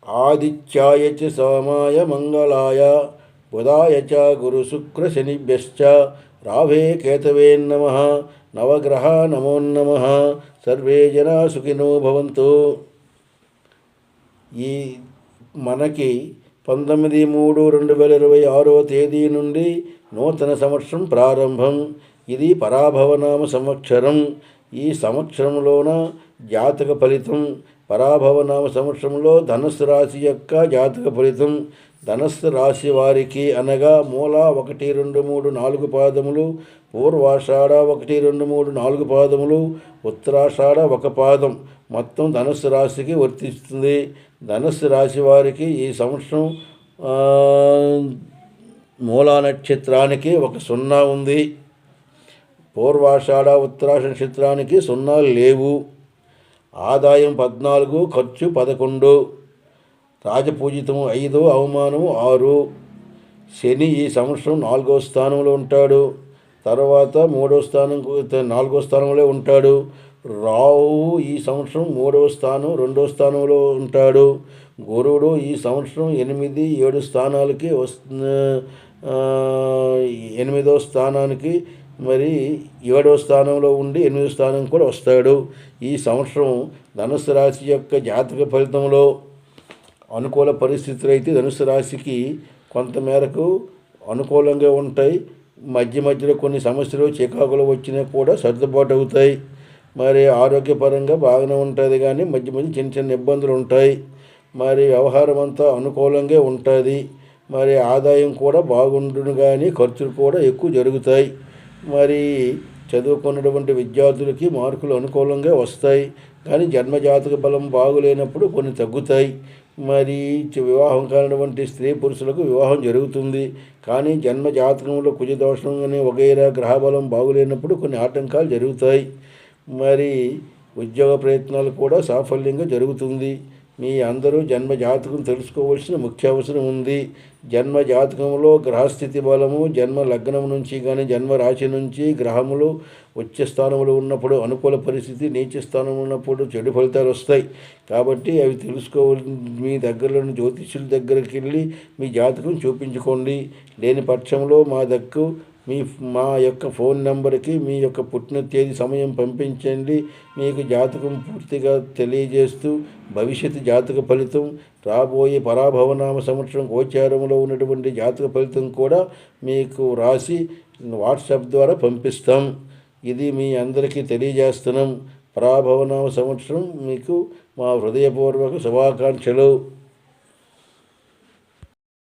ఆదిత్యాయ చ సోమాయ మంగళాయ బుధాయ చ గురుశుక్రశనిభ్యశ్చ రాహవే కేతవే నమః. నవగ్రహ నమో నమః. సర్వే జనా సుఖినో భవంతు. ఈ మనకి 19/3/2026 తేదీ నుండి నూతన సంవత్సరం ప్రారంభం. ఇది పరాభవనామ సంవత్సరం. ఈ సంవత్సరంలోన జాతక ఫలితం. పరాభవనామ సంవత్సరంలో ధనుస్సు రాశి యొక్క జాతక ఫలితం. ధనుస్సు రాశి వారికి అనగా మూల 1, 2, 3, 4 పాదములు, పూర్వాషాఢ 1, 2, 3, 4 పాదములు, ఉత్తరాషాఢ 1 పాదం మొత్తం ధనుస్సు రాశికి వర్తిస్తుంది. ధనుస్సు రాశి వారికి ఈ సంవత్సరం మూలా నక్షత్రానికి 1 0 ఉంది. పూర్వాషాఢ ఉత్తరాష నక్షత్రానికి 0 లేవు. ఆదాయం 14, ఖర్చు 11. రాజపూజితం 5, అవమానం 6. శని ఈ సంవత్సరం 4వ స్థానంలో ఉంటాడు. తర్వాత 3వ స్థానం 4వ స్థానంలో ఉంటాడు. రాహు ఈ సంవత్సరం 3వ స్థానం 2వ స్థానంలో ఉంటాడు. గురుడు ఈ సంవత్సరం 8, 7 స్థానాలకి 8వ స్థానానికి మరి 7వ స్థానంలో ఉండి 8వ స్థానం కూడా వస్తాడు. ఈ సంవత్సరం ధనుస్సు రాశి యొక్క జాతక ఫలితంలో అనుకూల పరిస్థితులు అయితే ధనుస్సు రాశికి కొంతమేరకు అనుకూలంగా ఉంటాయి. మధ్యలో కొన్ని సమస్యలు చికాకులు వచ్చినా కూడా సర్దుబాటు అవుతాయి. మరి ఆరోగ్యపరంగా బాగానే ఉంటుంది, కానీ మధ్య చిన్న చిన్న ఇబ్బందులు ఉంటాయి. మరి వ్యవహారం అంతా అనుకూలంగా ఉంటుంది. మరి ఆదాయం కూడా బాగుండును, కానీ ఖర్చులు కూడా ఎక్కువ జరుగుతాయి. మరి చదువుకున్నటువంటి విద్యార్థులకి మార్కులు అనుకూలంగా వస్తాయి, కానీ జన్మజాతక బలం బాగులేనప్పుడు కొన్ని తగ్గుతాయి. మరి వివాహం కానిటువంటి స్త్రీ పురుషులకు వివాహం జరుగుతుంది, కానీ జన్మజాతకంలో కుజదోషం అని వగైరా గ్రహబలం బాగులేనప్పుడు కొన్ని ఆటంకాలు జరుగుతాయి. మరి ఉద్యోగ ప్రయత్నాలు కూడా సాఫల్యంగా జరుగుతుంది. మీ అందరూ జన్మజాతకం తెలుసుకోవాల్సిన ముఖ్య అవసరం ఉంది. జన్మజాతకంలో గ్రహస్థితి బలము జన్మ లగ్నం నుంచి కానీ జన్మ రాశి నుంచి గ్రహములు ఉచ్చ స్థానములు ఉన్నప్పుడు అనుకూల పరిస్థితి, నీచ స్థానం ఉన్నప్పుడు చెడు ఫలితాలు వస్తాయి. కాబట్టి అవి తెలుసుకోవాలి. మీ దగ్గరలోని జ్యోతిష్యుల దగ్గరికి వెళ్ళి మీ జాతకం చూపించుకోండి. లేని పక్షంలో మా యొక్క ఫోన్ నెంబర్కి మీ యొక్క పుట్టిన తేదీ సమయం పంపించండి. మీకు జాతకం పూర్తిగా తెలియజేస్తూ భవిష్యత్తు జాతక ఫలితం, రాబోయే పరాభవనామ సంవత్సరం గోచారంలో ఉన్నటువంటి జాతక ఫలితం కూడా మీకు రాసి వాట్సాప్ ద్వారా పంపిస్తాం. ఇది మీ అందరికీ తెలియజేస్తున్నాం. పరాభవనామ సంవత్సరం మీకు మా హృదయపూర్వక శుభాకాంక్షలు.